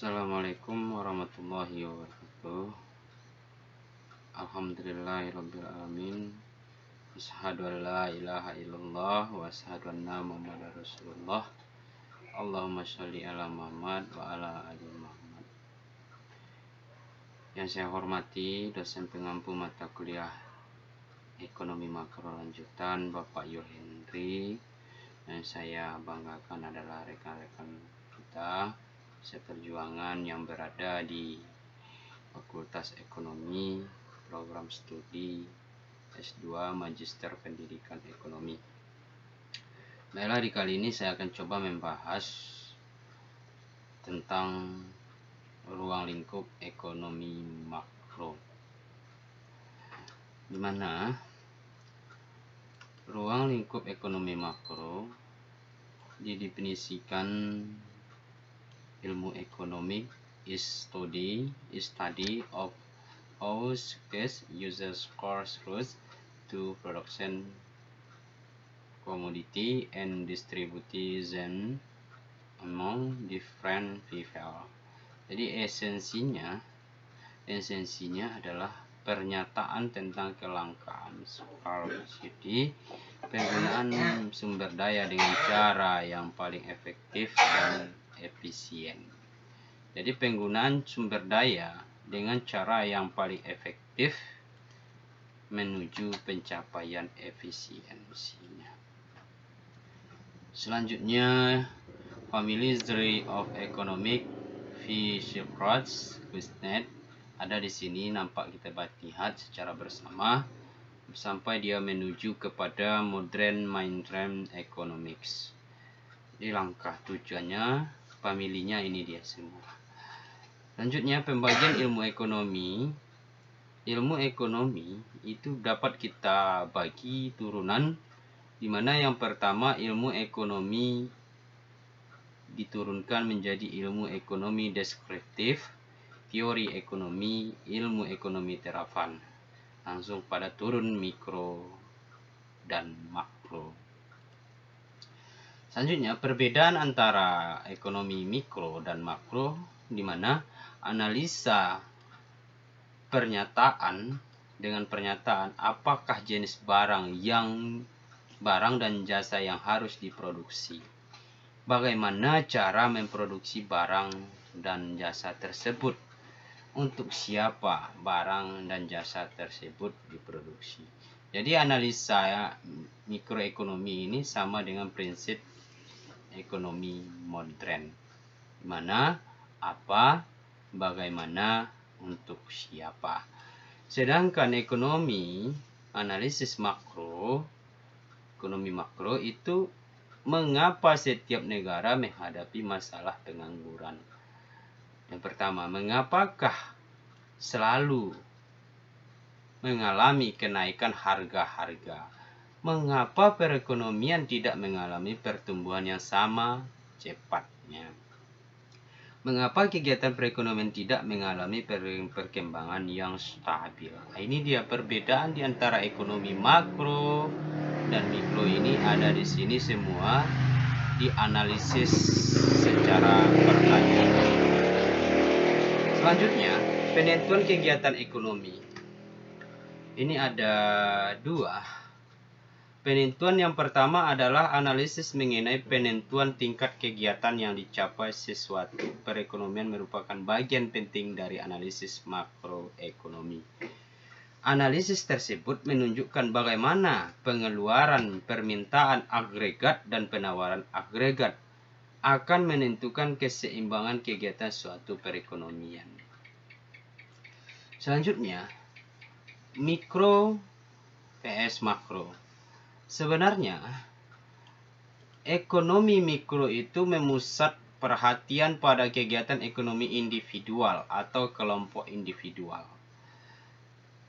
Assalamualaikum warahmatullahi wabarakatuh. Alhamdulillahirabbil alamin. Asyhadu an la ilaha illallah wa asyhadu anna Muhammadar Rasulullah. Allahumma sholli ala Muhammad wa ala ali Muhammad. Yang saya hormati dosen pengampu mata kuliah Ekonomi Makro Lanjutan Bapak Yul Hendri. Yang saya banggakan adalah rekan-rekan kita seperjuangan yang berada di Fakultas Ekonomi, program studi S2 Magister Pendidikan Ekonomi. Baiklah, di kali ini saya akan coba membahas tentang ruang lingkup ekonomi makro, di mana ruang lingkup ekonomi makro didefinisikan ilmu ekonomi is study of how success uses course routes to production commodity and distribution among different people. Jadi esensinya adalah pernyataan tentang kelangkaan scarcity, penggunaan sumber daya dengan cara yang paling efektif dan efisien. Jadi penggunaan sumber daya dengan cara yang paling efektif menuju pencapaian efisiensinya. Selanjutnya, Familiarity of Economic Physiocrats Kuznets ada di sini, nampak kita lihat secara bersama sampai dia menuju kepada modern mainstream economics. Di langkah tujuannya, familinya ini dia semua. Selanjutnya, pembagian ilmu ekonomi. Ilmu ekonomi itu dapat kita bagi turunan, di mana yang pertama ilmu ekonomi diturunkan menjadi ilmu ekonomi deskriptif, teori ekonomi, ilmu ekonomi terapan. Langsung pada turun mikro dan makro. Selanjutnya, perbedaan antara ekonomi mikro dan makro, di mana analisa pernyataan dengan pernyataan apakah jenis barang dan jasa yang harus diproduksi, bagaimana cara memproduksi barang dan jasa tersebut, untuk siapa barang dan jasa tersebut diproduksi. Jadi analisa mikroekonomi ini sama dengan prinsip ekonomi modern, di mana apa, bagaimana, untuk siapa. Sedangkan analisis makro, ekonomi makro itu mengapa setiap negara menghadapi masalah pengangguran. Yang pertama, mengapakah selalu mengalami kenaikan harga-harga? Mengapa perekonomian tidak mengalami pertumbuhan yang sama cepatnya? Mengapa kegiatan perekonomian tidak mengalami perkembangan yang stabil? Ini dia perbedaan di antara ekonomi makro dan mikro. Ini ada di sini semua dianalisis secara pertanyaan. Selanjutnya, penentuan kegiatan ekonomi. Ini ada dua. Penentuan yang pertama adalah analisis mengenai penentuan tingkat kegiatan yang dicapai sesuatu. Perekonomian merupakan bagian penting dari analisis makroekonomi. Analisis tersebut menunjukkan bagaimana pengeluaran, permintaan agregat dan penawaran agregat akan menentukan keseimbangan kegiatan suatu perekonomian. Selanjutnya, mikro vs makro. Sebenarnya, ekonomi mikro itu memusat perhatian pada kegiatan ekonomi individual atau kelompok individual.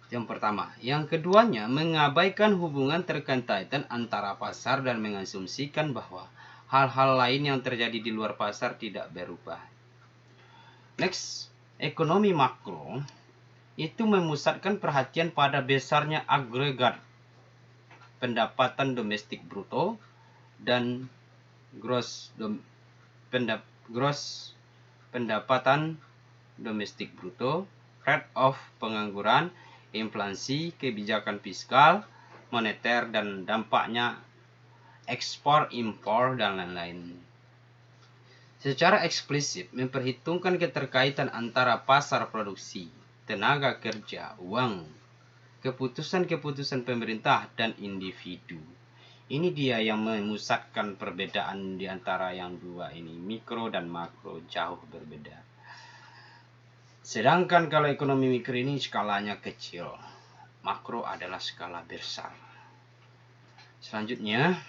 Yang pertama. Yang keduanya, mengabaikan hubungan terkaitan antara pasar dan mengasumsikan bahwa hal-hal lain yang terjadi di luar pasar tidak berubah. Next, ekonomi makro itu memusatkan perhatian pada besarnya agregat pendapatan domestik bruto dan gross pendapatan domestik bruto, rate of pengangguran, inflasi, kebijakan fiskal, moneter, dan dampaknya ekspor, impor, dan lain-lain. Secara eksplisit memperhitungkan keterkaitan antara pasar produksi, tenaga kerja, uang, keputusan-keputusan pemerintah, dan individu. Ini dia yang memusatkan perbedaan di antara yang dua ini, mikro dan makro, jauh berbeda. Sedangkan kalau ekonomi mikro ini skalanya kecil, makro adalah skala besar. Selanjutnya,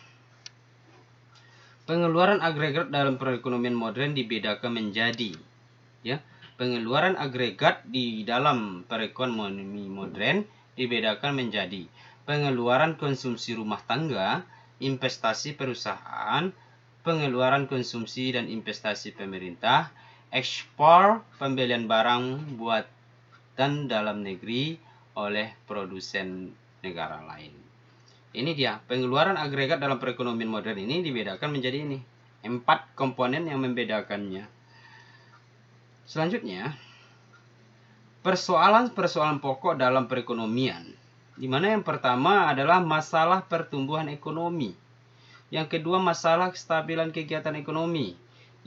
pengeluaran agregat dalam perekonomian modern dibedakan menjadi, pengeluaran agregat di dalam perekonomian modern dibedakan menjadi pengeluaran konsumsi rumah tangga, investasi perusahaan, pengeluaran konsumsi dan investasi pemerintah, ekspor, pembelian barang buatan dalam negeri oleh produsen negara lain. Ini dia, pengeluaran agregat dalam perekonomian modern ini dibedakan menjadi ini. 4 komponen yang membedakannya. Selanjutnya, persoalan-persoalan pokok dalam perekonomian. Di mana yang pertama adalah masalah pertumbuhan ekonomi. Yang kedua, masalah kestabilan kegiatan ekonomi.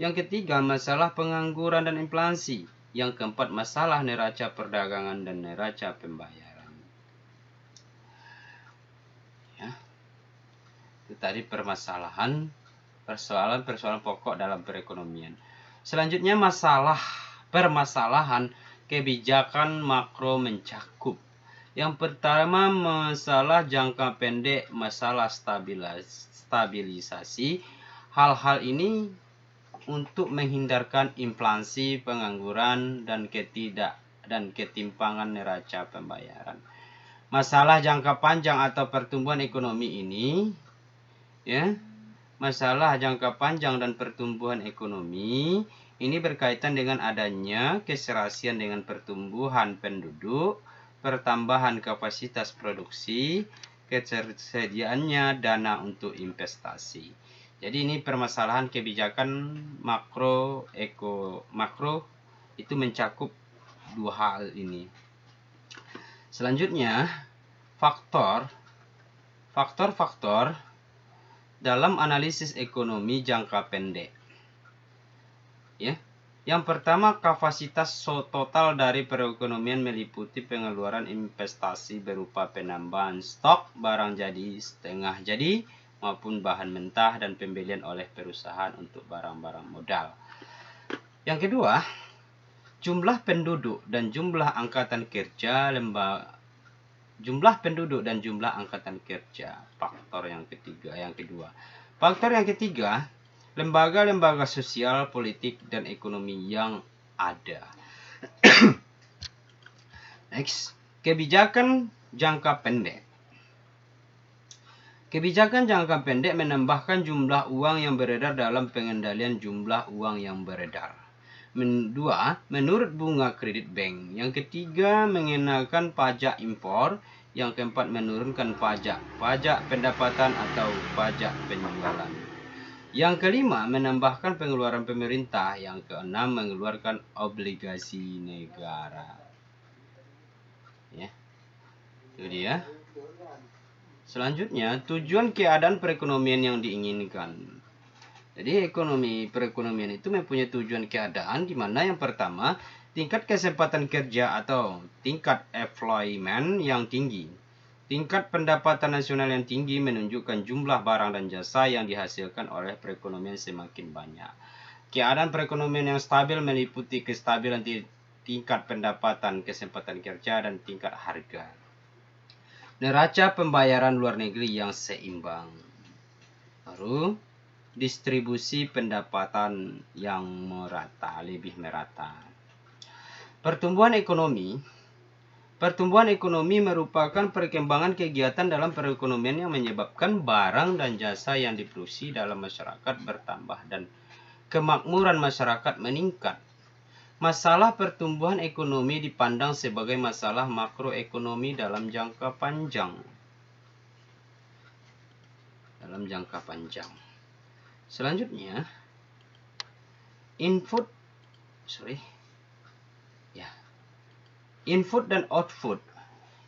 Yang ketiga, masalah pengangguran dan inflasi. Yang keempat, masalah neraca perdagangan dan neraca pembayaran. Itu tadi persoalan-persoalan pokok dalam perekonomian. Selanjutnya permasalahan kebijakan makro mencakup. Yang pertama, masalah jangka pendek, masalah stabilisasi. Hal-hal ini untuk menghindarkan inflasi, pengangguran, dan ketimpangan neraca pembayaran. Masalah jangka panjang atau pertumbuhan ekonomi ini, masalah jangka panjang dan pertumbuhan ekonomi ini berkaitan dengan adanya keserasian dengan pertumbuhan penduduk, pertambahan kapasitas produksi, ketersediaannya dana untuk investasi. Jadi ini permasalahan kebijakan makro itu mencakup dua hal ini. Selanjutnya, faktor-faktor dalam analisis ekonomi jangka pendek. Yang pertama, kapasitas total dari perekonomian meliputi pengeluaran investasi berupa penambahan stok barang jadi, setengah jadi, maupun bahan mentah dan pembelian oleh perusahaan untuk barang-barang modal. Yang kedua, jumlah penduduk dan jumlah angkatan kerja faktor yang kedua. Faktor yang ketiga, lembaga-lembaga sosial, politik, dan ekonomi yang ada. Next, kebijakan jangka pendek. Kebijakan jangka pendek menambahkan jumlah uang yang beredar dalam pengendalian jumlah uang yang beredar. Dua, menurut bunga kredit bank. Yang ketiga, mengenakan pajak impor. Yang keempat, menurunkan pajak pendapatan atau pajak penjualan. Yang kelima, menambahkan pengeluaran pemerintah. Yang keenam, mengeluarkan obligasi negara. Itu dia. Selanjutnya, tujuan keadaan perekonomian yang diinginkan. Jadi perekonomian itu mempunyai tujuan keadaan di mana yang pertama, tingkat kesempatan kerja atau tingkat employment yang tinggi. Tingkat pendapatan nasional yang tinggi menunjukkan jumlah barang dan jasa yang dihasilkan oleh perekonomian semakin banyak. Keadaan perekonomian yang stabil meliputi kestabilan tingkat pendapatan, kesempatan kerja, dan tingkat harga. Neraca pembayaran luar negeri yang seimbang. Baru, distribusi pendapatan yang lebih merata. Pertumbuhan ekonomi merupakan perkembangan kegiatan dalam perekonomian yang menyebabkan barang dan jasa yang diproduksi dalam masyarakat bertambah dan kemakmuran masyarakat meningkat. Masalah pertumbuhan ekonomi dipandang sebagai masalah makroekonomi dalam jangka panjang. Selanjutnya, input Ya. Input dan output.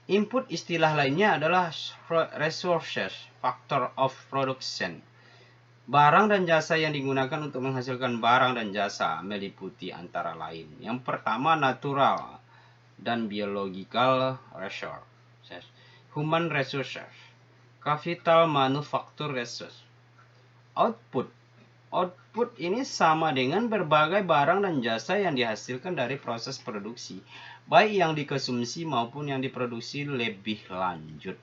Input istilah lainnya adalah resources, factor of production. Barang dan jasa yang digunakan untuk menghasilkan barang dan jasa meliputi antara lain. Yang pertama natural dan biological resources. Human resources. Capital manufacture resources. Output. Output ini sama dengan berbagai barang dan jasa yang dihasilkan dari proses produksi, baik yang dikonsumsi maupun yang diproduksi lebih lanjut.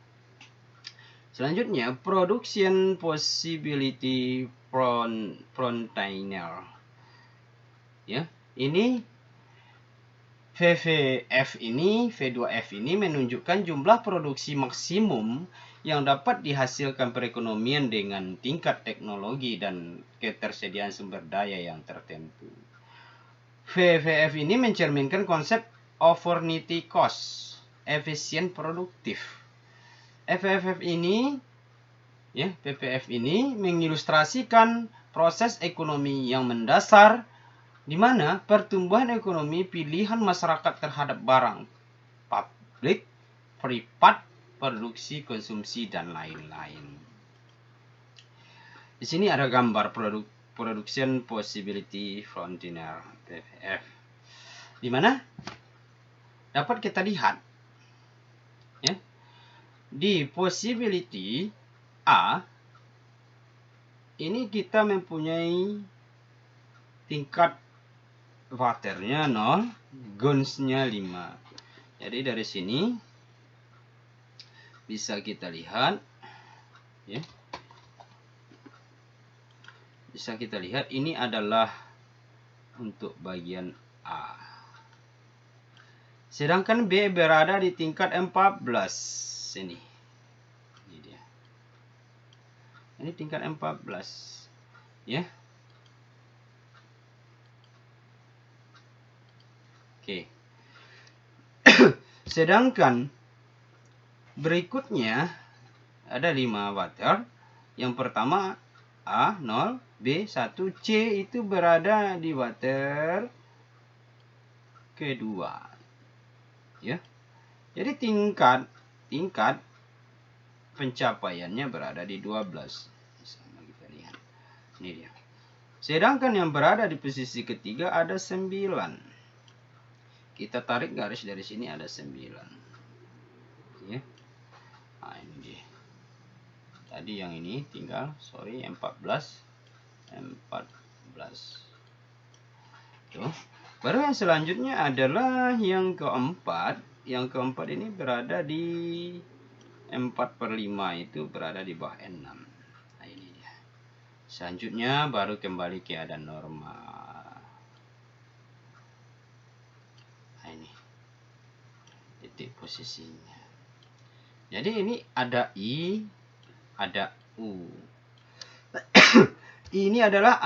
Selanjutnya, production possibility frontier. Ya, ini V2F ini menunjukkan jumlah produksi maksimum yang dapat dihasilkan perekonomian dengan tingkat teknologi dan ketersediaan sumber daya yang tertentu. VVF ini mencerminkan konsep opportunity cost, efisien produktif. PPF ini mengilustrasikan proses ekonomi yang mendasar di mana pertumbuhan ekonomi pilihan masyarakat terhadap barang publik, privat, produksi, konsumsi, dan lain-lain. Di sini ada gambar production possibility frontier PPF, di mana dapat kita lihat ya, di possibility A ini kita mempunyai tingkat waternya 0, gunsnya 5. Jadi dari sini bisa kita lihat ya. Bisa kita lihat ini adalah untuk bagian A. Sedangkan B berada di tingkat 14 ini. Ini dia. Ini tingkat 14 ya. Oke. Sedangkan berikutnya ada 5 water. Yang pertama A 0, B 1, C itu berada di water kedua. Ya. Jadi tingkat pencapaiannya berada di 12. Sama kita lihat. Ini dia. Sedangkan yang berada di posisi ketiga ada 9. Kita tarik garis dari sini ada 9. Ya. Nah, ini dia. Tadi yang ini tinggal 14. Tuh. Baru yang selanjutnya adalah yang keempat. Yang keempat ini berada di 4/5, itu berada di bawah 6. Nah, ini dia. Selanjutnya baru kembali keadaan normal. Nah, ini titik posisinya. Jadi ini ada I, ada U. Ini adalah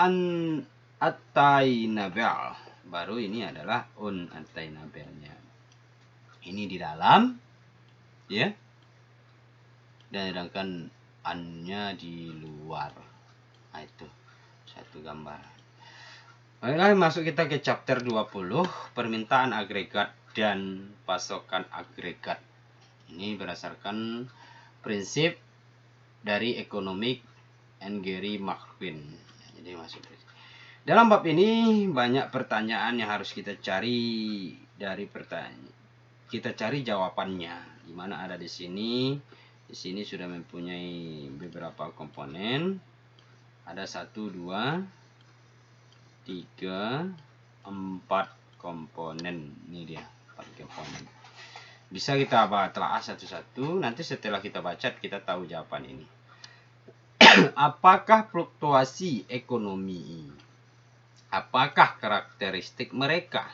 attainable. Baru ini adalah unattainable-nya. Ini di dalam ya. Dan sedangkan an-nya di luar. Nah, itu satu gambar. Baiklah, masuk kita ke chapter 20, permintaan agregat dan pasokan agregat. Ini berdasarkan prinsip dari economic and Gary McQueen. Jadi masuk dalam bab ini banyak pertanyaan yang harus kita cari dari pertanyaan. Kita cari jawabannya. Di mana ada di sini. Di sini sudah mempunyai beberapa komponen. Ada 1, 2, 3, 4 komponen. Ini dia 4 komponen. Bisa kita telah satu-satu. Nanti setelah kita baca kita tahu jawaban ini. Apakah fluktuasi ekonomi? Apakah karakteristik mereka?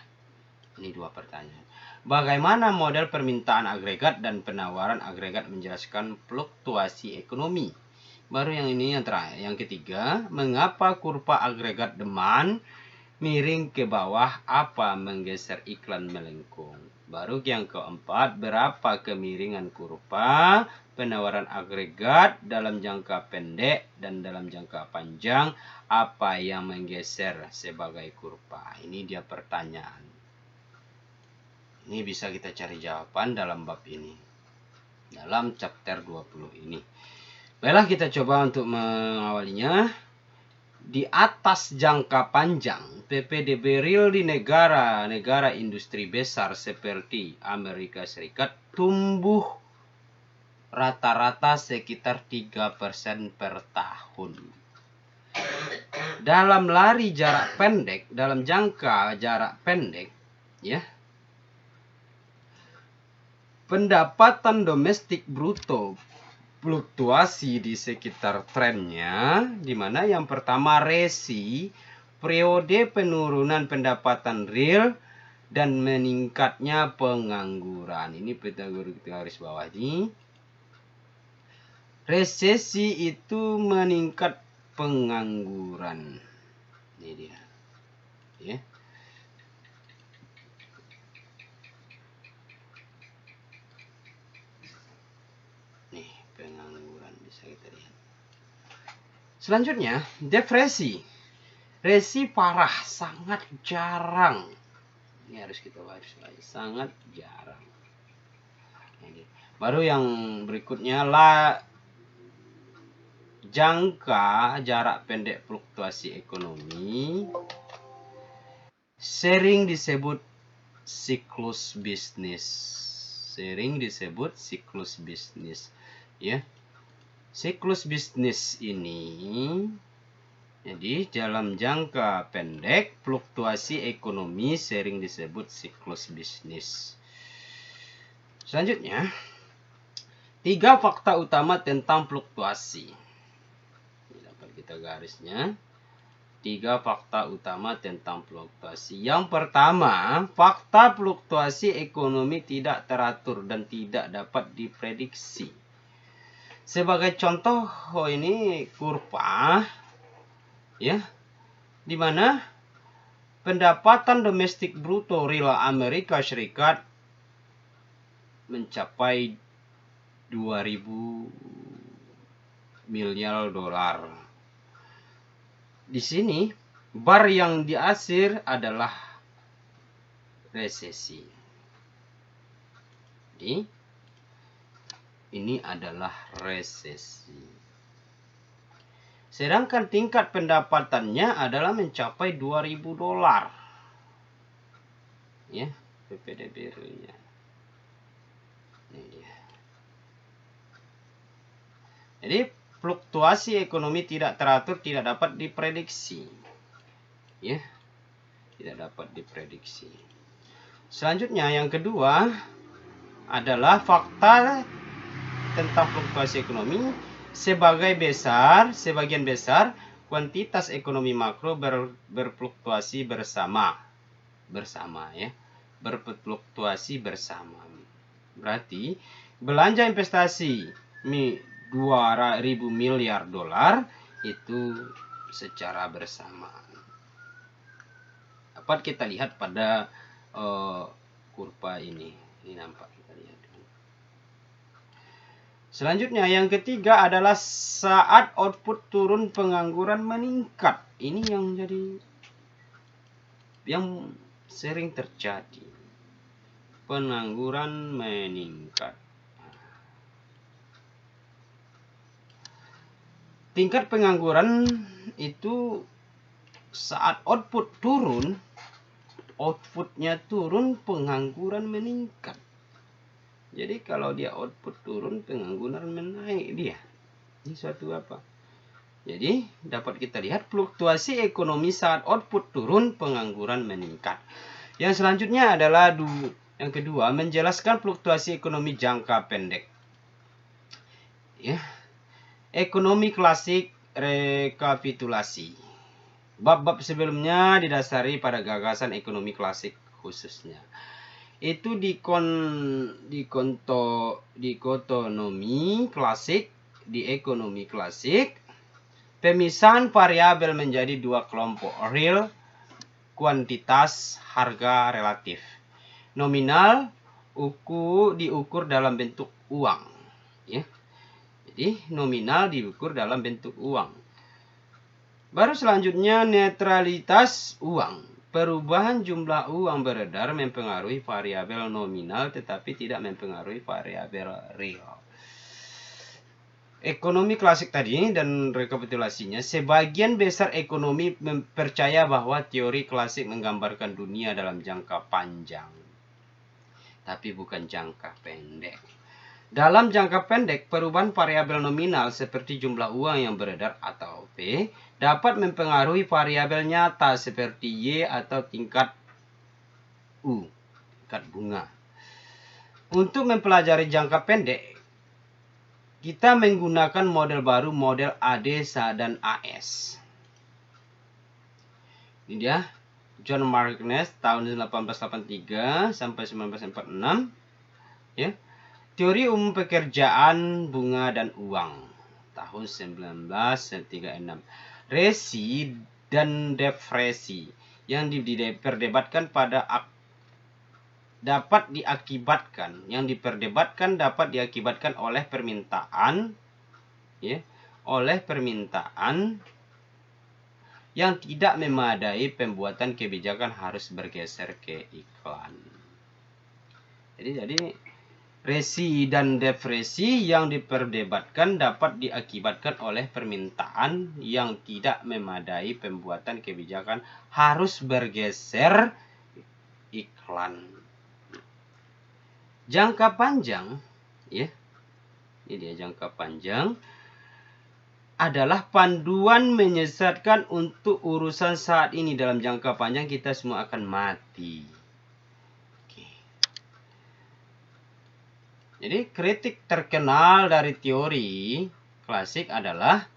Ini 2 pertanyaan. Bagaimana model permintaan agregat dan penawaran agregat menjelaskan fluktuasi ekonomi? Baru yang ini yang terakhir. Yang ketiga, mengapa kurva agregat demand miring ke bawah? Apa menggeser iklan melengkung? Baru yang keempat, berapa kemiringan kurva penawaran agregat dalam jangka pendek dan dalam jangka panjang, apa yang menggeser sebagai kurva? Ini dia pertanyaan. Ini bisa kita cari jawaban dalam bab ini, dalam chapter 20 ini. Baiklah, kita coba untuk mengawalinya. Di atas jangka panjang, PPDB real di negara-negara industri besar seperti Amerika Serikat tumbuh rata-rata sekitar 3% per tahun. Dalam lari jarak pendek, dalam jangka jarak pendek, ya, pendapatan domestik bruto fluktuasi di sekitar trennya, di mana yang pertama resi, periode penurunan pendapatan real dan meningkatnya pengangguran. Ini kita garis bawah ini. Resesi itu meningkat pengangguran. Ini dia. Ya. Pengangguran bisa kita lihat. Selanjutnya, depresi. Resi parah, sangat jarang. Ini harus kita bahas lagi, sangat jarang. Ini. Baru yang berikutnya lah, jangka jarak pendek fluktuasi ekonomi sering disebut siklus bisnis. Sering disebut siklus bisnis. Ya, siklus bisnis ini, jadi dalam jangka pendek fluktuasi ekonomi sering disebut siklus bisnis. Selanjutnya, 3 fakta utama tentang fluktuasi. Ini dapat kita garisnya. 3 fakta utama tentang fluktuasi. Yang pertama, fakta fluktuasi ekonomi tidak teratur dan tidak dapat diprediksi. Sebagai contoh, ini kurva, ya, di mana pendapatan domestik bruto real Amerika Serikat mencapai 2.000 miliar dolar. Di sini bar yang diasir adalah resesi. Jadi ini adalah resesi. Sedangkan tingkat pendapatannya adalah mencapai 2.000 dolar. Ya, PPDB realnya. Ini dia. Jadi fluktuasi ekonomi tidak teratur, tidak dapat diprediksi. Ya, tidak dapat diprediksi. Selanjutnya yang kedua adalah fakta tentang fluktuasi ekonomi. Sebagian besar kuantitas ekonomi makro berfluktuasi bersama ya, berfluktuasi bersama. Berarti belanja investasi 2.000 miliar dolar itu secara bersamaan. Dapat kita lihat pada kurva ini. Ini nampak kita lihat. Selanjutnya yang ketiga adalah saat output turun pengangguran meningkat. Ini yang sering terjadi. Pengangguran meningkat. Tingkat pengangguran itu saat output turun, outputnya turun, pengangguran meningkat. Jadi kalau dia output turun, pengangguran menaik dia. Ini suatu apa? Jadi dapat kita lihat fluktuasi ekonomi saat output turun, pengangguran meningkat. Yang selanjutnya adalah yang kedua, menjelaskan fluktuasi ekonomi jangka pendek. Ya. Ekonomi klasik rekapitulasi. Bab-bab sebelumnya didasari pada gagasan ekonomi klasik khususnya. Itu dikotomi klasik, di ekonomi klasik, pemisahan variabel menjadi 2 kelompok, real, kuantitas, harga relatif. Nominal diukur dalam bentuk uang, ya. Jadi nominal diukur dalam bentuk uang. Baru selanjutnya netralitas uang. Perubahan jumlah uang beredar mempengaruhi variabel nominal tetapi tidak mempengaruhi variabel real. Ekonomi klasik tadi dan rekapitulasinya, sebagian besar ekonomi percaya bahwa teori klasik menggambarkan dunia dalam jangka panjang, tapi bukan jangka pendek. Dalam jangka pendek, perubahan variabel nominal seperti jumlah uang yang beredar atau P dapat mempengaruhi variabel nyata seperti Y atau tingkat U, tingkat bunga. Untuk mempelajari jangka pendek, kita menggunakan model baru, model AD dan AS. Ini dia, John Markness tahun 1883 sampai 1946. Ya. Teori umum pekerjaan bunga dan uang tahun 1936. Resi dan defresi yang diperdebatkan dapat diakibatkan oleh permintaan, ya, oleh permintaan yang tidak memadai. Pembuatan kebijakan harus bergeser ke iklan. Jadi resi dan defresi yang diperdebatkan dapat diakibatkan oleh permintaan yang tidak memadai. Pembuatan kebijakan harus bergeser iklan. Jangka panjang, ya, ini dia jangka panjang adalah panduan menyesatkan untuk urusan saat ini. Dalam jangka panjang kita semua akan mati. Jadi kritik terkenal dari teori klasik adalah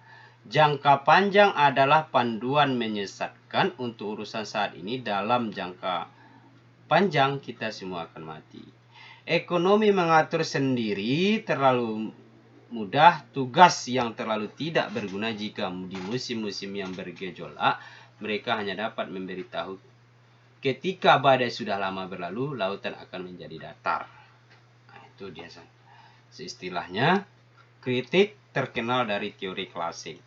jangka panjang adalah panduan menyesatkan untuk urusan saat ini. Dalam jangka panjang kita semua akan mati. Ekonomi mengatur sendiri terlalu mudah, tugas yang terlalu tidak berguna. Jika di musim-musim yang bergejolak, mereka hanya dapat memberitahu ketika badai sudah lama berlalu, lautan akan menjadi datar. Itu dia, istilahnya kritik terkenal dari teori klasik.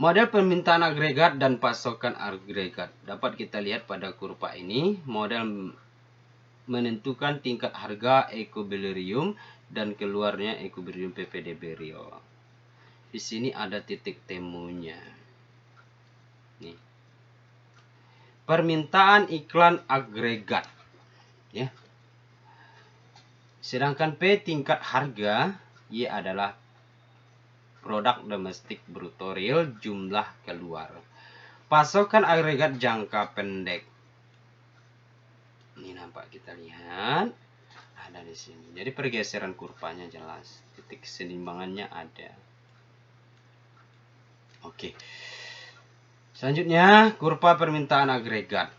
Model permintaan agregat dan pasokan agregat dapat kita lihat pada kurva ini. Model menentukan tingkat harga equilibrium dan keluarnya equilibrium PPDB real. Di sini ada titik temunya. Nih. Permintaan iklan agregat, ya. Sedangkan P tingkat harga, Y adalah produk domestik bruto real, jumlah keluar. Pasokan agregat jangka pendek. Ini nampak kita lihat ada di sini. Jadi pergeseran kurvanya jelas, titik keseimbangannya ada. Oke. Selanjutnya kurva permintaan agregat.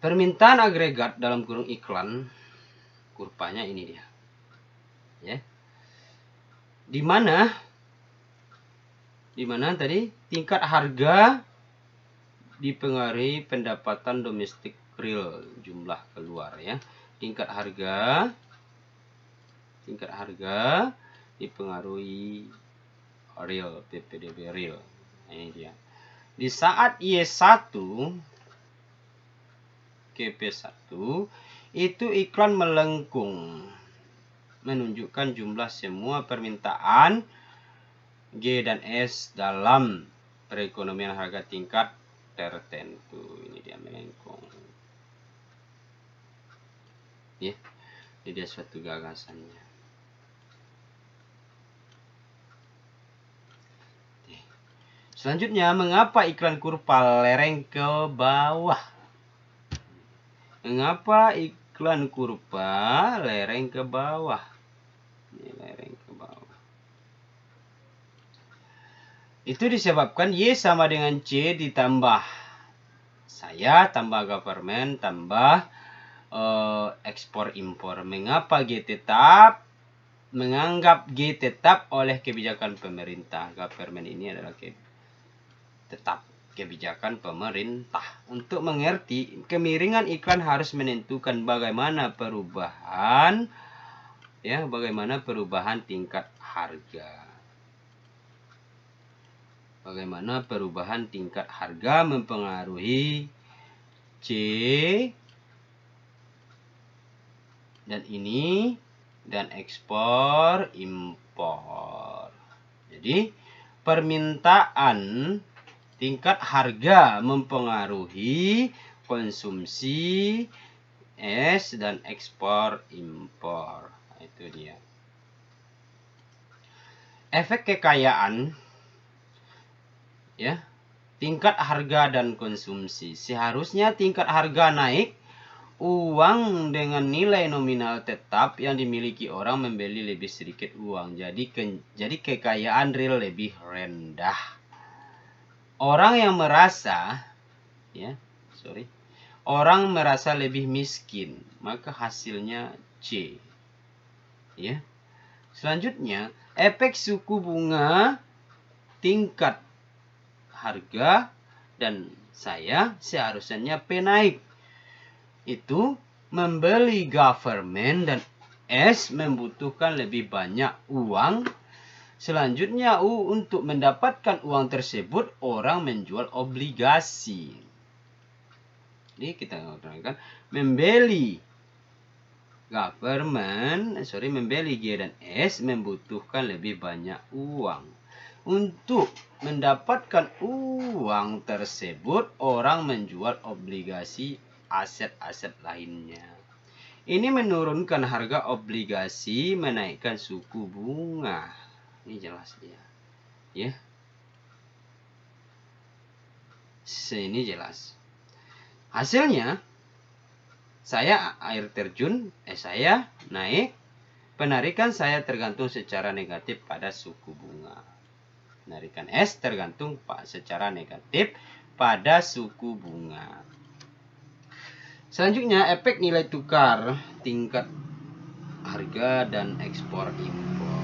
Permintaan agregat dalam kurung iklan, kurvanya ini dia. Ya. Di mana tadi tingkat harga dipengaruhi pendapatan domestik real, jumlah keluar, ya. Tingkat harga dipengaruhi real, PPDB real. Nah, ini dia. Di saat Y1 KP1 itu iklan melengkung, menunjukkan jumlah semua permintaan G dan S dalam perekonomian harga tingkat tertentu. Ini dia melengkung. Ya, ini dia suatu gagasannya. Selanjutnya, mengapa iklan kurva lereng ke bawah? Mengapa iklan kurva lereng ke bawah? Ini lereng ke bawah. Itu disebabkan Y sama dengan C ditambah saya, tambah government, tambah ekspor impor. Mengapa G tetap? Menganggap G tetap oleh kebijakan pemerintah. Government ini adalah tetap kebijakan pemerintah. Untuk mengerti, kemiringan iklan harus menentukan bagaimana perubahan Ya, bagaimana perubahan tingkat harga. Bagaimana perubahan tingkat harga mempengaruhi C dan ini dan ekspor impor. Jadi permintaan tingkat harga mempengaruhi konsumsi es dan ekspor impor. Nah, itu dia. Efek kekayaan, ya, tingkat harga dan konsumsi. Seharusnya tingkat harga naik, uang dengan nilai nominal tetap yang dimiliki orang membeli lebih sedikit uang. Jadi kekayaan real lebih rendah. Orang yang merasa, orang merasa lebih miskin, maka hasilnya C. Ya. Selanjutnya, efek suku bunga tingkat harga dan saya seharusnya P naik. Itu membeli government dan S membutuhkan lebih banyak uang. Selanjutnya untuk mendapatkan uang tersebut orang menjual obligasi. Jadi kita katakan membeli membeli G dan S membutuhkan lebih banyak uang. Untuk mendapatkan uang tersebut orang menjual obligasi aset-aset lainnya. Ini menurunkan harga obligasi, menaikkan suku bunga. Ini jelas dia. Ya. Ini jelas. Hasilnya saya air terjun, saya naik, penarikan saya tergantung secara negatif pada suku bunga. Penarikan S tergantung secara negatif pada suku bunga. Selanjutnya efek nilai tukar tingkat harga dan ekspor impor.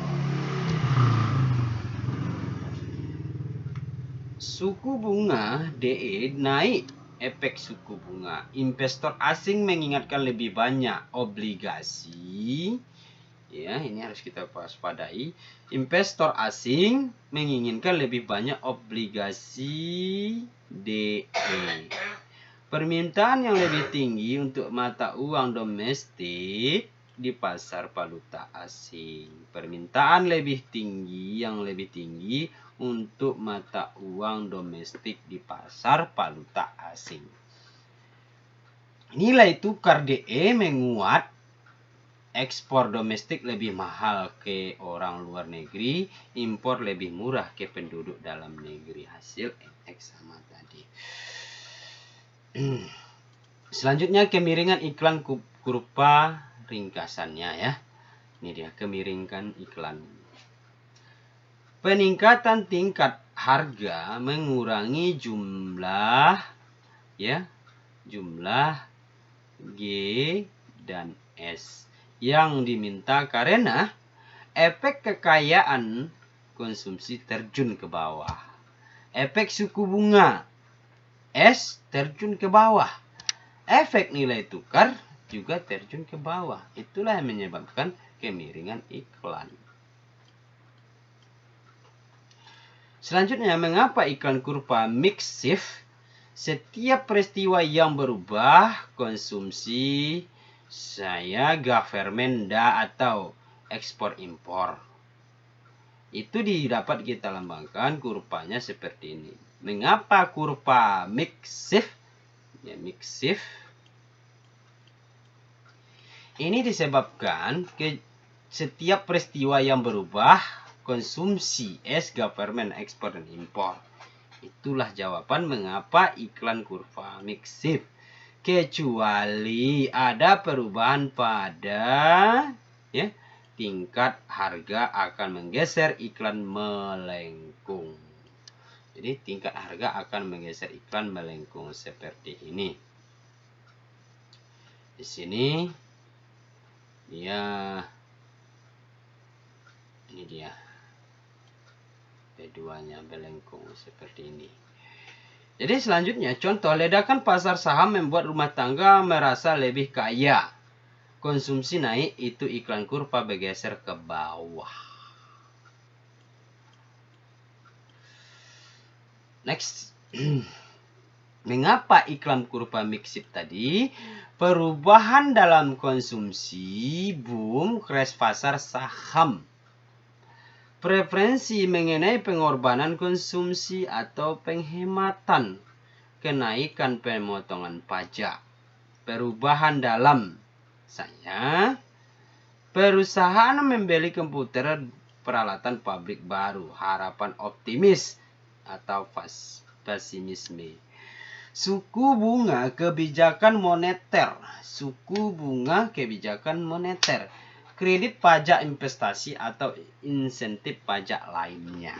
Suku bunga DE naik, efek suku bunga. Investor asing mengingatkan lebih banyak obligasi. Ya, ini harus kita waspadai. Investor asing menginginkan lebih banyak obligasi DE. Permintaan yang lebih tinggi untuk mata uang domestik di pasar valuta asing. Permintaan yang lebih tinggi untuk mata uang domestik di pasar valuta asing. Nilai tukar DE menguat, ekspor domestik lebih mahal ke orang luar negeri, impor lebih murah ke penduduk dalam negeri. Hasil X sama tadi. Selanjutnya kemiringan iklan kurva ringkasannya ya. Ini dia kemiringan iklan. Peningkatan tingkat harga mengurangi jumlah G dan S yang diminta karena efek kekayaan konsumsi terjun ke bawah. Efek suku bunga S terjun ke bawah. Efek nilai tukar juga terjun ke bawah. Itulah yang menyebabkan kemiringan iklan. Selanjutnya, mengapa iklan kurva mix shift? Setiap peristiwa yang berubah konsumsi saya government atau ekspor impor. Itu dapat kita lambangkan kurvanya seperti ini. Mengapa kurva mix shift? Ya, mix shift. Ini disebabkan setiap peristiwa yang berubah konsumsi es government ekspor dan impor. Itulah jawaban mengapa iklan kurva mix shift. Kecuali ada perubahan pada tingkat harga akan menggeser iklan melengkung. Jadi tingkat harga akan menggeser iklan melengkung seperti ini. Di sini ini dia P2-nya melengkung seperti ini. Jadi selanjutnya contoh ledakan pasar saham membuat rumah tangga merasa lebih kaya. konsumsi naik, itu iklan kurva bergeser ke bawah. Next. Mengapa iklan kurva mixed tadi? Perubahan dalam konsumsi, boom, crash pasar saham. Preferensi mengenai pengorbanan konsumsi atau penghematan. Kenaikan pemotongan pajak. Perubahan dalam perusahaan membeli komputer peralatan pabrik baru. Harapan optimis atau pesimisme. Suku bunga kebijakan moneter. Suku bunga kebijakan moneter. Kredit pajak investasi atau insentif pajak lainnya.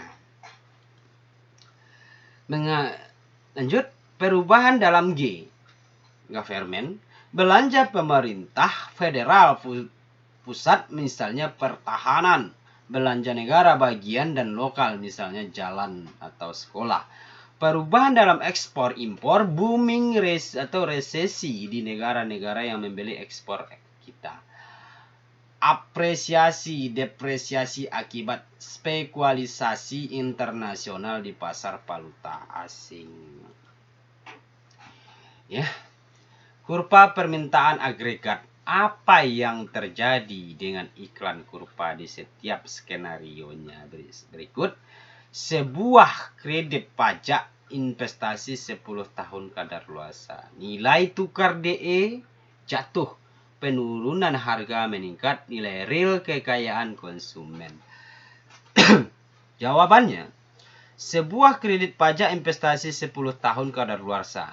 Lanjut, perubahan dalam G. Government. Belanja pemerintah federal pusat misalnya pertahanan. Belanja negara bagian dan lokal misalnya jalan atau sekolah. Perubahan dalam ekspor impor, booming atau resesi di negara-negara yang membeli ekspor kita. Apresiasi, depresiasi akibat spekulasi internasional di pasar valuta asing. Ya. Kurva permintaan agregat. Apa yang terjadi dengan iklan kurva di setiap skenario-nya berikut? Sebuah kredit pajak investasi 10 tahun kadaluarsa. Nilai tukar DE jatuh. Penurunan harga meningkat. Nilai real kekayaan konsumen. Jawabannya, sebuah kredit pajak investasi 10 tahun kadaluarsa.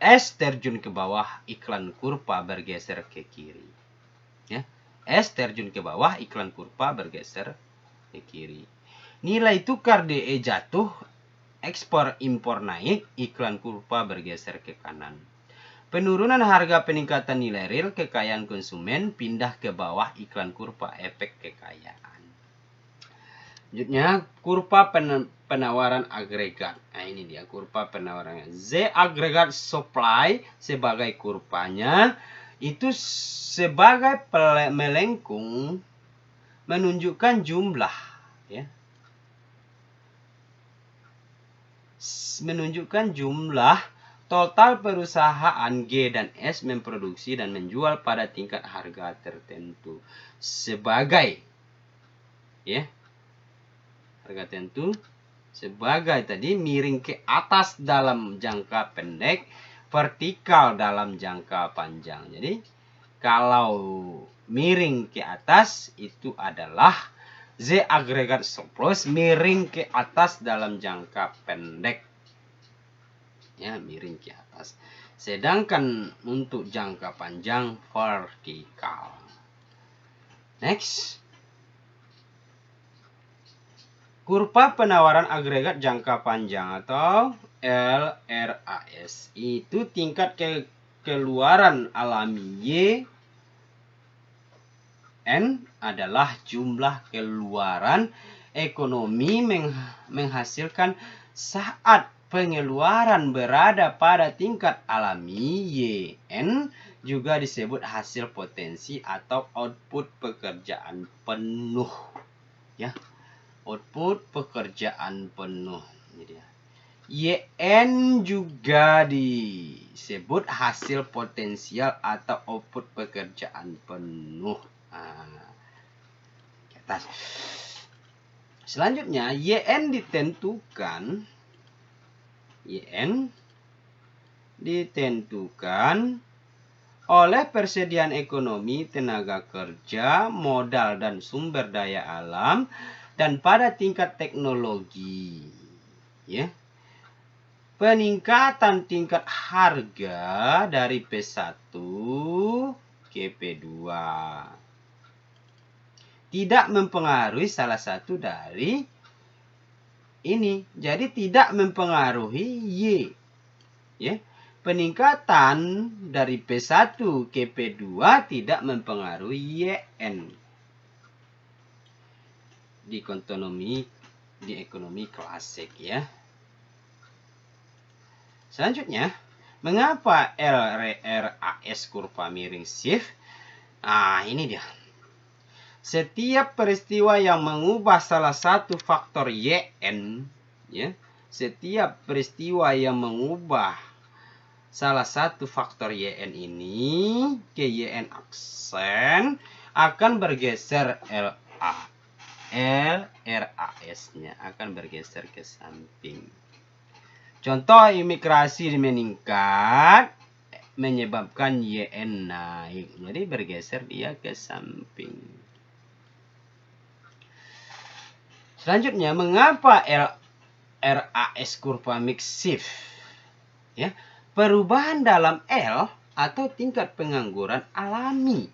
S terjun ke bawah, iklan kurva bergeser ke kiri. Ya. S terjun ke bawah, iklan kurva bergeser ke kiri. Nilai tukar DE jatuh, ekspor impor naik, iklan kurva bergeser ke kanan. Penurunan harga, peningkatan nilai real kekayaan konsumen, pindah ke bawah, iklan kurva efek kekayaan. Selanjutnya, kurva penawaran agregat. Nah, ini dia kurva penawarannya. Z agregat supply sebagai kurvanya itu sebagai melengkung menunjukkan jumlah, ya. Menunjukkan jumlah total perusahaan G dan S memproduksi dan menjual pada tingkat harga tertentu sebagai, ya, harga tertentu sebagai tadi miring ke atas dalam jangka pendek, vertikal dalam jangka panjang. Jadi kalau miring ke atas itu adalah Z agregat surplus, miring ke atas dalam jangka pendek. Ya, miring ke atas. Sedangkan untuk jangka panjang vertikal. Next. Kurva penawaran agregat jangka panjang atau LRAS itu tingkat keluaran alami Y N adalah jumlah keluaran ekonomi menghasilkan saat pengeluaran berada pada tingkat alami YN, juga disebut hasil potensi atau output pekerjaan penuh. Ya, output pekerjaan penuh. Ini dia. YN juga disebut hasil potensial atau output pekerjaan penuh. Atas. Selanjutnya, YN ditentukan oleh persediaan ekonomi, tenaga kerja, modal dan sumber daya alam, dan pada tingkat teknologi. Ya. Peningkatan tingkat harga dari P1 ke P2 tidak mempengaruhi salah satu dari ini. Jadi tidak mempengaruhi Y. Ya. Peningkatan dari P1 ke P2 tidak mempengaruhi YN. Di ekonomi klasik, ya. Selanjutnya, Mengapa LRAS kurva miring shift? Nah, ini dia. Setiap peristiwa yang mengubah salah satu faktor YN, ya, setiap peristiwa yang mengubah salah satu faktor YN ini ke YN aksen akan bergeser LRAS-nya akan bergeser ke samping. Contoh, imigrasi meningkat menyebabkan YN naik, jadi bergeser dia ke samping. Selanjutnya, mengapa LRAS kurva mix shift? Ya, perubahan dalam L atau tingkat pengangguran alami,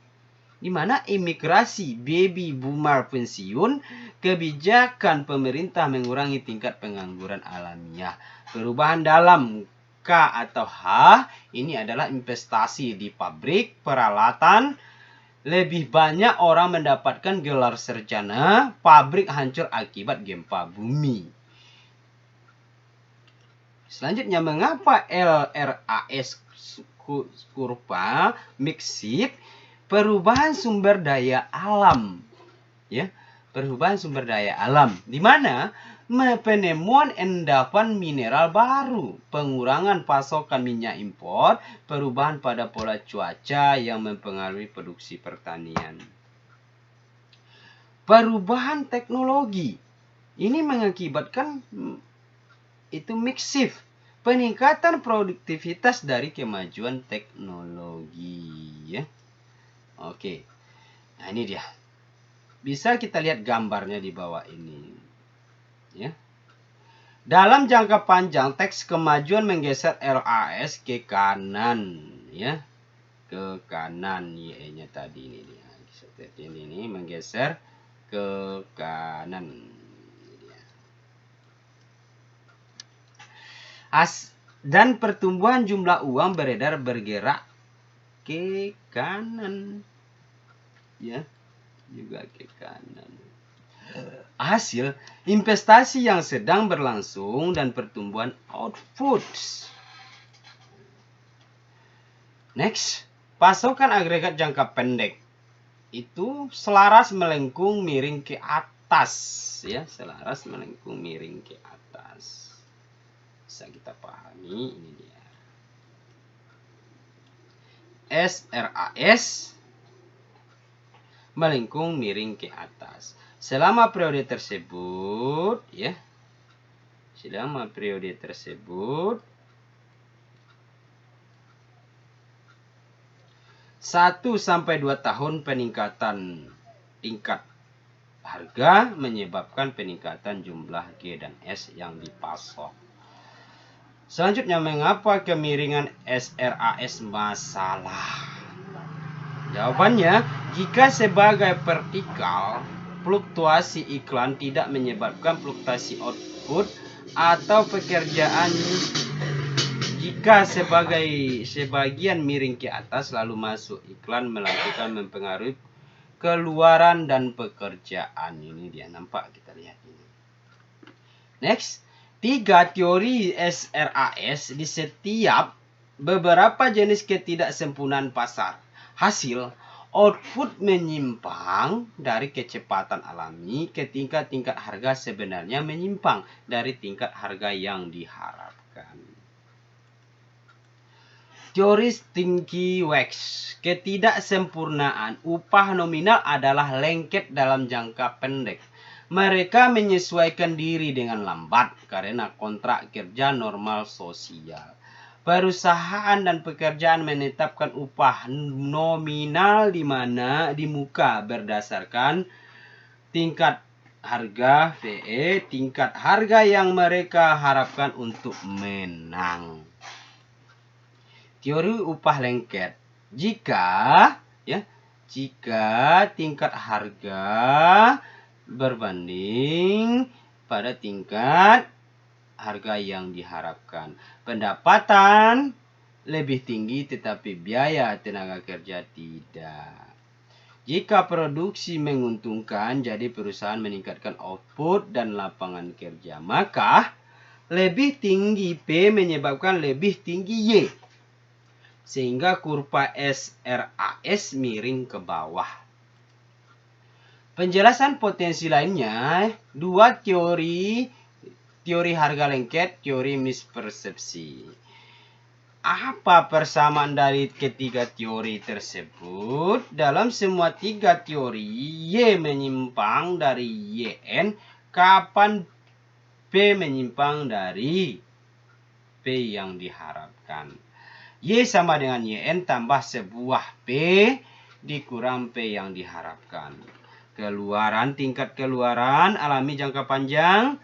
di mana imigrasi baby boomer pensiun, kebijakan pemerintah mengurangi tingkat pengangguran alamiah. Perubahan dalam K atau H ini adalah investasi di pabrik peralatan. Lebih banyak orang mendapatkan gelar sarjana, pabrik hancur akibat gempa bumi. Selanjutnya, mengapa LRAS kurva mix shift? Perubahan sumber daya alam, ya, perubahan sumber daya alam, di mana penemuan endapan mineral baru, pengurangan pasokan minyak impor, perubahan pada pola cuaca yang mempengaruhi produksi pertanian. Perubahan teknologi ini mengakibatkan itu mix shift, peningkatan produktivitas dari kemajuan teknologi, ya. Oke. Nah, ini dia. Bisa kita lihat gambarnya di bawah ini. Ya. Dalam jangka panjang, teks kemajuan menggeser LRAS ke kanan, ya. Ke kanan, Y-nya tadi ini dia. Seperti ini menggeser ke kanan. Dan pertumbuhan jumlah uang beredar bergerak ke kanan, ya, juga ke kanan. Hasil investasi yang sedang berlangsung dan pertumbuhan output. Next, pasokan agregat jangka pendek itu selaras melengkung miring ke atas, ya, selaras melengkung miring ke atas. Bisa kita pahami, ini dia. SRAS melengkung miring ke atas. Selama periode tersebut, ya, selama periode tersebut 1 sampai 2 tahun peningkatan tingkat harga menyebabkan peningkatan jumlah G dan S yang dipasok. Selanjutnya, mengapa kemiringan SRAS masalah? Jawabannya, jika sebagai vertikal, fluktuasi iklan tidak menyebabkan fluktuasi output atau pekerjaan. Jika sebagian miring ke atas lalu masuk iklan melakukan mempengaruhi keluaran dan pekerjaan. Ini dia, nampak, kita lihat ini. Next, 3 teori SRAS di setiap beberapa jenis ketidaksempurnaan pasar. Hasil, output menyimpang dari kecepatan alami ke tingkat harga sebenarnya menyimpang dari tingkat harga yang diharapkan. Teori Stinky Wax, ketidaksempurnaan upah nominal adalah lengket dalam jangka pendek. Mereka menyesuaikan diri dengan lambat karena kontrak kerja normal sosial. Perusahaan dan pekerjaan menetapkan upah nominal di mana di muka berdasarkan tingkat harga VE, tingkat harga yang mereka harapkan untuk menang. Teori upah lengket. Jika tingkat harga berbanding pada tingkat harga yang diharapkan, pendapatan lebih tinggi tetapi biaya tenaga kerja tidak. Jika produksi menguntungkan, jadi perusahaan meningkatkan output dan lapangan kerja, maka lebih tinggi P menyebabkan lebih tinggi Y. sehingga kurva SRAS miring ke bawah. Penjelasan potensi lainnya, dua teori harga lengket, teori mispersepsi. Apa persamaan dari ketiga teori tersebut? Dalam semua tiga teori, Y menyimpang dari YN, kapan P menyimpang dari P yang diharapkan. Y sama dengan YN tambah sebuah P dikurang P yang diharapkan. Tingkat keluaran alami jangka panjang,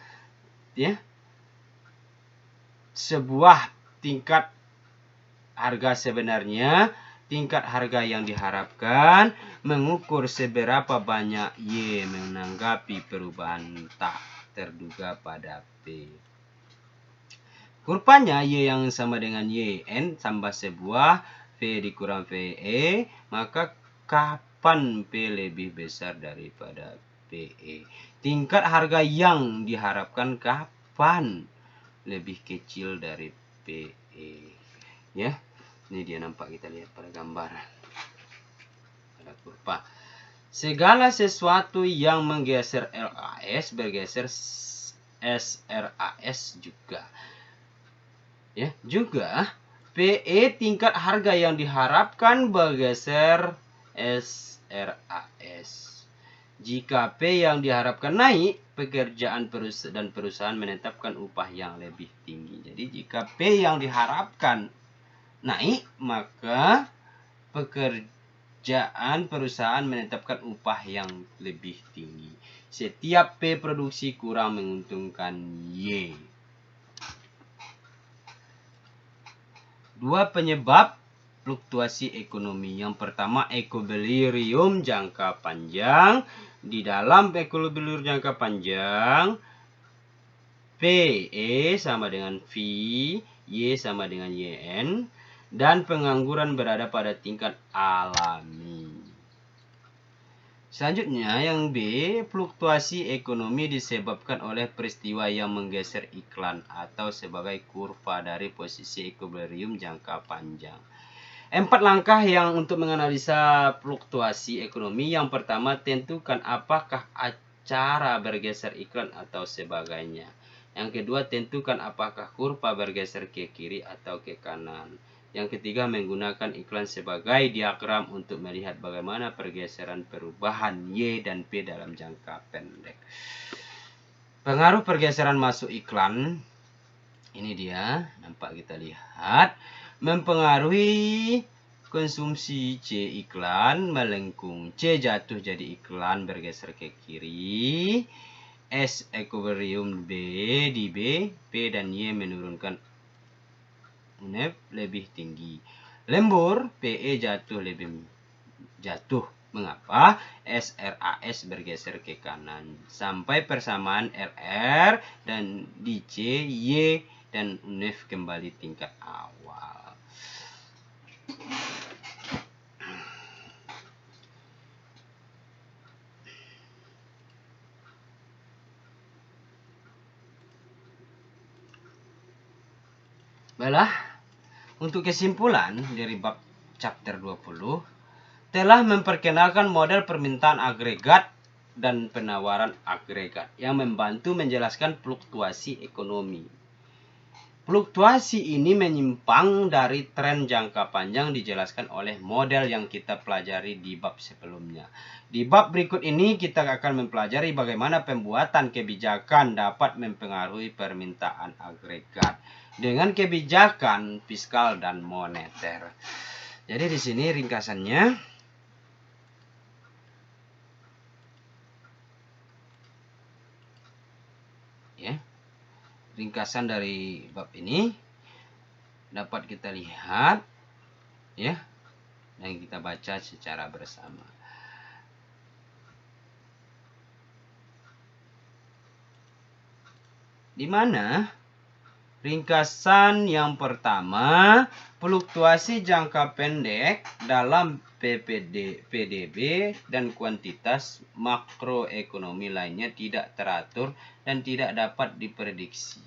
ya, sebuah tingkat harga sebenarnya, tingkat harga yang diharapkan, mengukur seberapa banyak Y menanggapi perubahan tak terduga pada P. Kurvanya Y yang sama dengan YN tambah sebuah V dikurang VE, maka kapan P lebih besar daripada PE? Tingkat harga yang diharapkan kapan lebih kecil dari PE? Ya, ini dia nampak, kita lihat pada gambar, pada kurva. Segala sesuatu yang menggeser LAS bergeser SRAS juga. Ya, juga PE tingkat harga yang diharapkan bergeser SRAS. Jika P yang diharapkan naik, pekerjaan perusahaan menetapkan upah yang lebih tinggi. Jadi jika P yang diharapkan naik, maka pekerjaan perusahaan menetapkan upah yang lebih tinggi. Setiap P produksi kurang menguntungkan Y. Dua penyebab fluktuasi ekonomi. Yang pertama, equilibrium jangka panjang. Di dalam equilibrium jangka panjang, PE sama dengan V, Y sama dengan YN, dan pengangguran berada pada tingkat alami. Selanjutnya, yang B, fluktuasi ekonomi disebabkan oleh peristiwa yang menggeser iklan atau sebagai kurva dari posisi equilibrium jangka panjang. 4 langkah yang untuk menganalisa fluktuasi ekonomi. Yang pertama, tentukan apakah acara bergeser iklan atau sebagainya. Yang kedua, tentukan apakah kurva bergeser ke kiri atau ke kanan. Yang ketiga, menggunakan iklan sebagai diagram untuk melihat bagaimana pergeseran perubahan Y dan P dalam jangka pendek. Pengaruh pergeseran masuk iklan, ini dia, nampak, kita lihat, mempengaruhi konsumsi C iklan, melengkung. C jatuh jadi iklan, bergeser ke kiri. S equilibrium B di B, P dan Y menurunkan UNEF lebih tinggi. Lembur, PE jatuh. Mengapa? SRAS bergeser ke kanan. Sampai persamaan RR dan di C, Y dan UNEF kembali tingkat awal. Baiklah, untuk kesimpulan dari bab chapter 20, telah memperkenalkan model permintaan agregat dan penawaran agregat yang membantu menjelaskan fluktuasi ekonomi. Fluktuasi ini menyimpang dari tren jangka panjang dijelaskan oleh model yang kita pelajari di bab sebelumnya. Di bab berikut ini kita akan mempelajari bagaimana pembuatan kebijakan dapat mempengaruhi permintaan agregat dengan kebijakan fiskal dan moneter. Jadi di sini ringkasannya, ya, ringkasan dari bab ini dapat kita lihat, ya, dan kita baca secara bersama. Di mana ringkasan yang pertama, fluktuasi jangka pendek dalam PDB dan kuantitas makroekonomi lainnya tidak teratur dan tidak dapat diprediksi.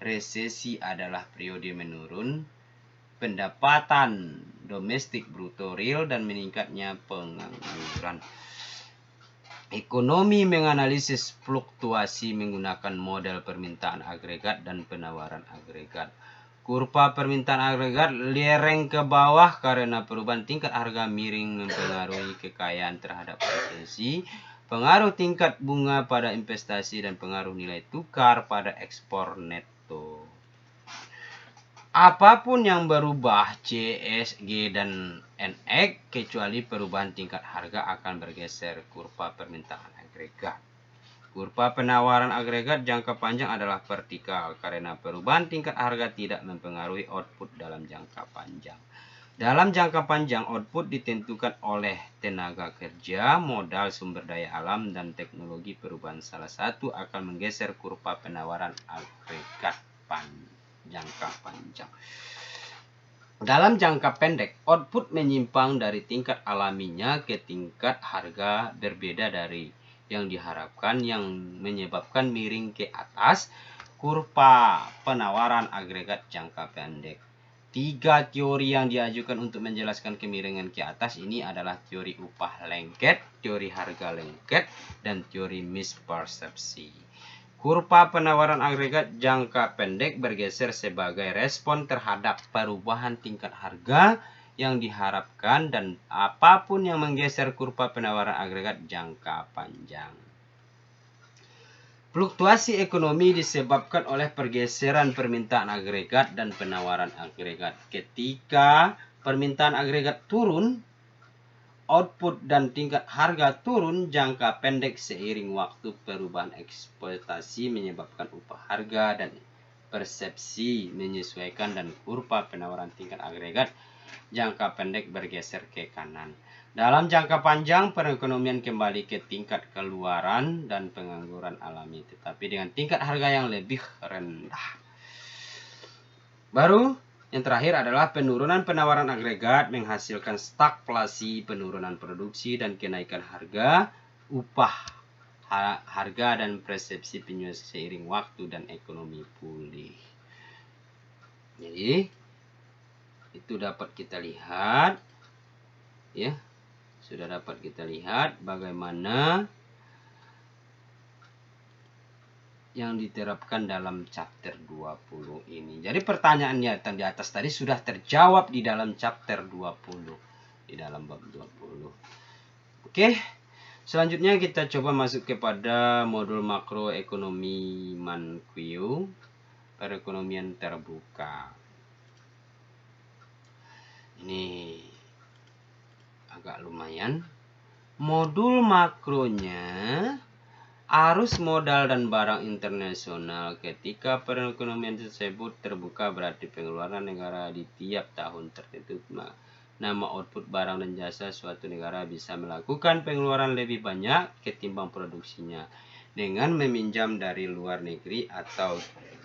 Resesi adalah periode menurun pendapatan domestik bruto real dan meningkatnya pengangguran. Ekonomi menganalisis fluktuasi menggunakan model permintaan agregat dan penawaran agregat. Kurva permintaan agregat lereng ke bawah karena perubahan tingkat harga miring mempengaruhi kekayaan terhadap potensi, pengaruh tingkat bunga pada investasi, dan pengaruh nilai tukar pada ekspor neto. Apapun yang berubah C, S, G, dan NX kecuali perubahan tingkat harga akan bergeser kurva permintaan agregat. Kurva penawaran agregat jangka panjang adalah vertikal karena perubahan tingkat harga tidak mempengaruhi output dalam jangka panjang. Dalam jangka panjang, output ditentukan oleh tenaga kerja, modal sumber daya alam, dan teknologi perubahan. Salah satu akan menggeser kurva penawaran agregat jangka panjang. Dalam jangka pendek, output menyimpang dari tingkat alaminya ke tingkat harga berbeda dari yang diharapkan, yang menyebabkan miring ke atas kurva penawaran agregat jangka pendek. 3 teori yang diajukan untuk menjelaskan kemiringan ke atas ini adalah teori upah lengket, teori harga lengket, dan teori mispersepsi. Kurva penawaran agregat jangka pendek bergeser sebagai respon terhadap perubahan tingkat harga yang diharapkan dan apapun yang menggeser kurva penawaran agregat jangka panjang. Fluktuasi ekonomi disebabkan oleh pergeseran permintaan agregat dan penawaran agregat. Ketika permintaan agregat turun, output dan tingkat harga turun jangka pendek seiring waktu. Perubahan ekspektasi menyebabkan upah harga dan persepsi menyesuaikan dan kurva penawaran tingkat agregat jangka pendek bergeser ke kanan. Dalam jangka panjang, perekonomian kembali ke tingkat keluaran dan pengangguran alami, tetapi dengan tingkat harga yang lebih rendah. Baru yang terakhir adalah penurunan penawaran agregat menghasilkan stagflasi, penurunan produksi, dan kenaikan harga, upah, harga, dan persepsi penjualan seiring waktu dan ekonomi pulih. Jadi, itu dapat kita lihat, ya, sudah dapat kita lihat bagaimana yang diterapkan dalam chapter 20 ini. Jadi pertanyaannya yang di atas tadi sudah terjawab di dalam chapter 20, di dalam bab 20. Oke, selanjutnya kita coba masuk kepada modul makroekonomi Manquio, perekonomian terbuka. Ini agak lumayan. Modul makronya arus modal dan barang internasional. Ketika perekonomian tersebut terbuka, berarti pengeluaran negara di tiap tahun tertentu. Nama output barang dan jasa suatu negara bisa melakukan pengeluaran lebih banyak ketimbang produksinya dengan meminjam dari luar negeri, atau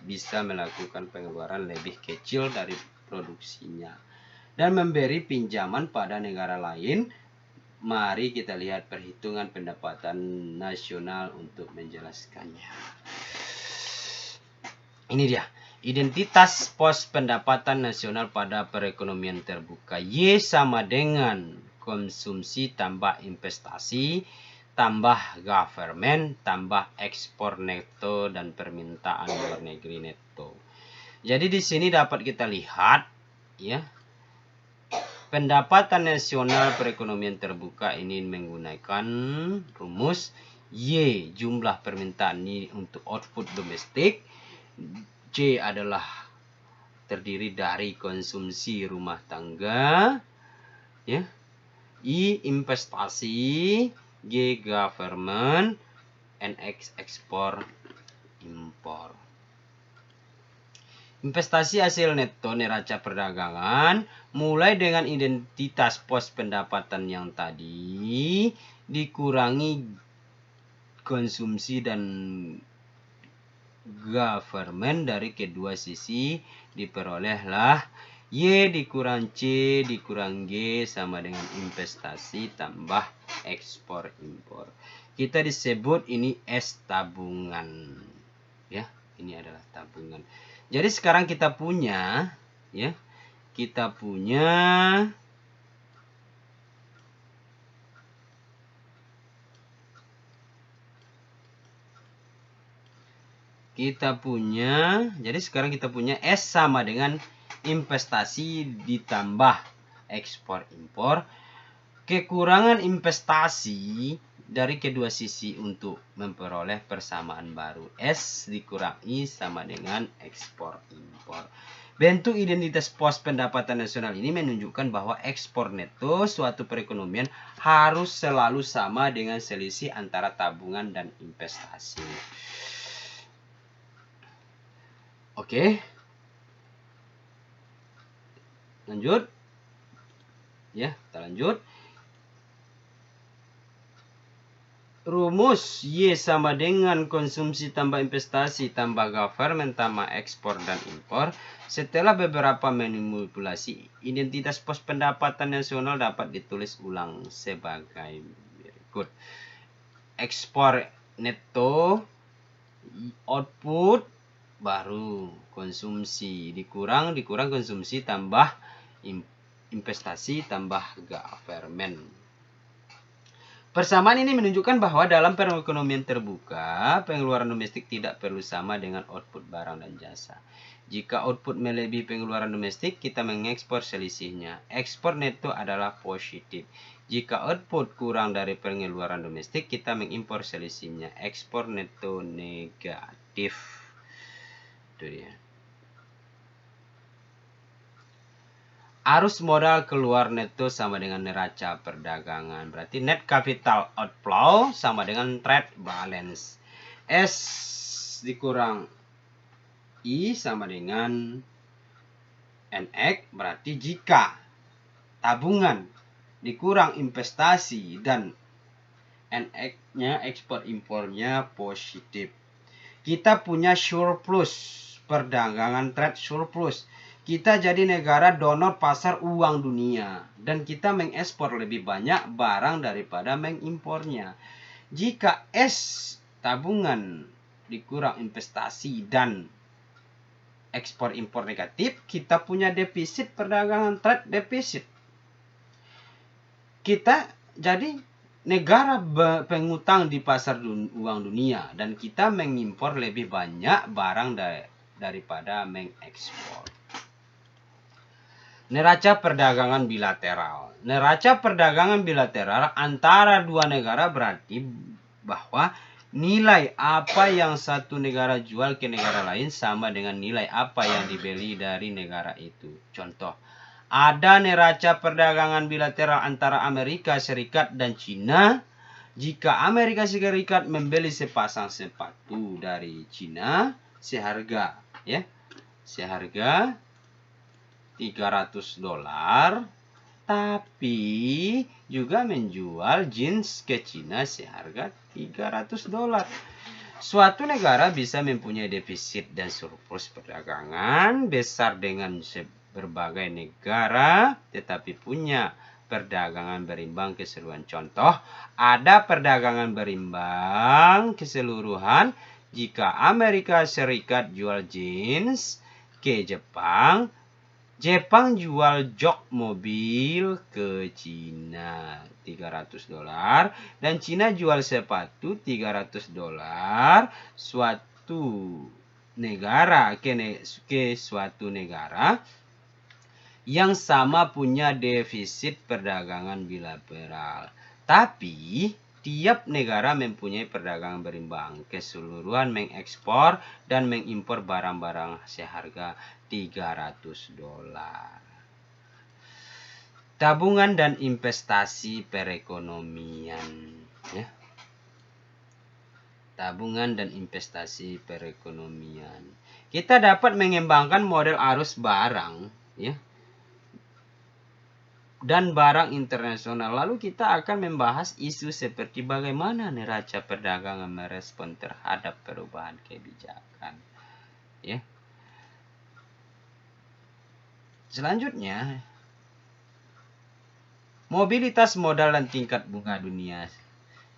bisa melakukan pengeluaran lebih kecil dari produksinya dan memberi pinjaman pada negara lain. Mari kita lihat perhitungan pendapatan nasional untuk menjelaskannya. Ini dia, identitas pos pendapatan nasional pada perekonomian terbuka. Y sama dengan konsumsi tambah investasi tambah government tambah ekspor neto dan permintaan luar negeri neto. Jadi di sini dapat kita lihat, ya, pendapatan nasional perekonomian terbuka ini menggunakan rumus Y, jumlah permintaan ini untuk output domestik. C adalah terdiri dari konsumsi rumah tangga, ya. I, investasi. G, government. NX, ekspor impor. Investasi hasil neto neraca perdagangan mulai dengan identitas pos pendapatan yang tadi dikurangi konsumsi dan government dari kedua sisi, diperolehlah Y dikurang C dikurang G sama dengan investasi tambah ekspor impor. Kita disebut ini S tabungan, ya. Ini adalah tabungan. Jadi sekarang kita punya, ya, kita punya kita punya, jadi sekarang kita punya S sama dengan investasi ditambah ekspor impor. Kekurangan investasi dari kedua sisi untuk memperoleh persamaan baru. S dikurang I sama dengan ekspor impor. Bentuk identitas pos pendapatan nasional ini menunjukkan bahwa ekspor neto suatu perekonomian harus selalu sama dengan selisih antara tabungan dan investasi. Oke. Lanjut. Ya, kita lanjut. Rumus Y sama dengan konsumsi tambah investasi tambah government tambah ekspor dan impor. Setelah beberapa manipulasi, identitas pos pendapatan nasional dapat ditulis ulang sebagai berikut. Ekspor neto, output, baru konsumsi, dikurang konsumsi tambah investasi tambah government. Persamaan ini menunjukkan bahwa dalam perekonomian terbuka, pengeluaran domestik tidak perlu sama dengan output barang dan jasa. Jika output melebihi pengeluaran domestik, kita mengekspor selisihnya. Ekspor neto adalah positif. Jika output kurang dari pengeluaran domestik, kita mengimpor selisihnya. Ekspor neto negatif. Itu dia. Arus modal keluar neto sama dengan neraca perdagangan. Berarti net capital outflow sama dengan trade balance. S dikurang I sama dengan NX. Berarti jika tabungan dikurang investasi dan NX-nya ekspor impornya positif. Kita punya surplus perdagangan, trade surplus. Kita jadi negara donor pasar uang dunia dan kita mengekspor lebih banyak barang daripada mengimpornya. Jika S tabungan dikurang investasi dan ekspor impor negatif, kita punya defisit perdagangan, trade defisit. Kita jadi negara pengutang di pasar uang dunia dan kita mengimpor lebih banyak barang daripada mengekspor. Neraca perdagangan bilateral. Neraca perdagangan bilateral antara dua negara berarti bahwa nilai apa yang satu negara jual ke negara lain sama dengan nilai apa yang dibeli dari negara itu. Contoh, ada neraca perdagangan bilateral antara Amerika Serikat dan Cina. Jika Amerika Serikat membeli sepasang sepatu dari Cina seharga $300, tapi juga menjual jeans ke Cina seharga $300. Suatu negara bisa mempunyai defisit dan surplus perdagangan besar dengan berbagai negara, tetapi punya perdagangan berimbang keseluruhan. Contoh, ada perdagangan berimbang keseluruhan jika Amerika Serikat jual jeans ke Jepang, Jepang jual jok mobil ke Cina $300 dan Cina jual sepatu $300. Suatu negara ke suatu negara yang sama punya defisit perdagangan bilateral. Tapi tiap negara mempunyai perdagangan berimbang. Keseluruhan mengekspor dan mengimpor barang-barang seharga $300. Tabungan dan investasi perekonomian. Ya. Tabungan dan investasi perekonomian. Kita dapat mengembangkan model arus barang, ya, dan barang internasional. Lalu kita akan membahas isu seperti bagaimana neraca perdagangan merespon terhadap perubahan kebijakan. Ya. Selanjutnya, mobilitas modal dan tingkat bunga dunia.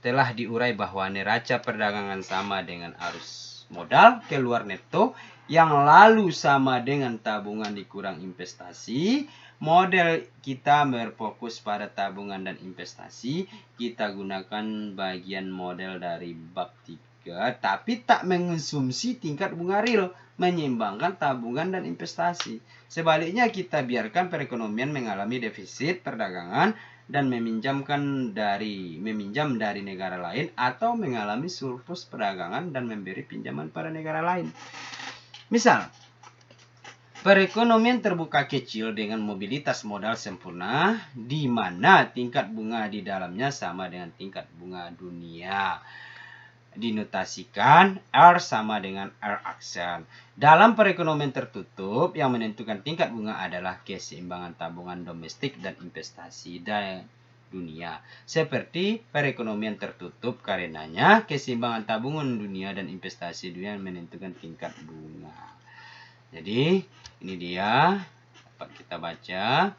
Telah diurai bahwa neraca perdagangan sama dengan arus modal keluar neto yang lalu sama dengan tabungan dikurang investasi. Model kita berfokus pada tabungan dan investasi. Kita gunakan bagian model dari bab juga, tapi tak mengonsumsi tingkat bunga real, menyeimbangkan tabungan dan investasi. Sebaliknya, kita biarkan perekonomian mengalami defisit perdagangan dan meminjam dari negara lain atau mengalami surplus perdagangan dan memberi pinjaman pada negara lain. Misal, perekonomian terbuka kecil dengan mobilitas modal sempurna, di mana tingkat bunga di dalamnya sama dengan tingkat bunga dunia. Dinotasikan R sama dengan R aksen. Dalam perekonomian tertutup, yang menentukan tingkat bunga adalah keseimbangan tabungan domestik dan investasi dari dunia. Seperti perekonomian tertutup, karenanya keseimbangan tabungan dunia dan investasi dunia menentukan tingkat bunga. Jadi, ini dia dapat kita baca.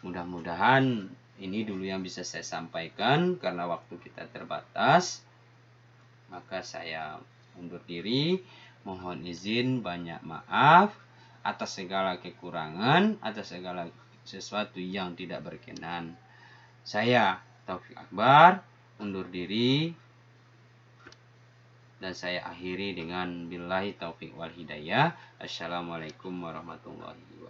Mudah-mudahan ini dulu yang bisa saya sampaikan karena waktu kita terbatas. Maka saya undur diri. Mohon izin, banyak maaf atas segala kekurangan, atas segala sesuatu yang tidak berkenan. Saya Taufik Akbar undur diri. Dan saya akhiri dengan billahi taufik wal hidayah. Assalamualaikum warahmatullahi wabarakatuh.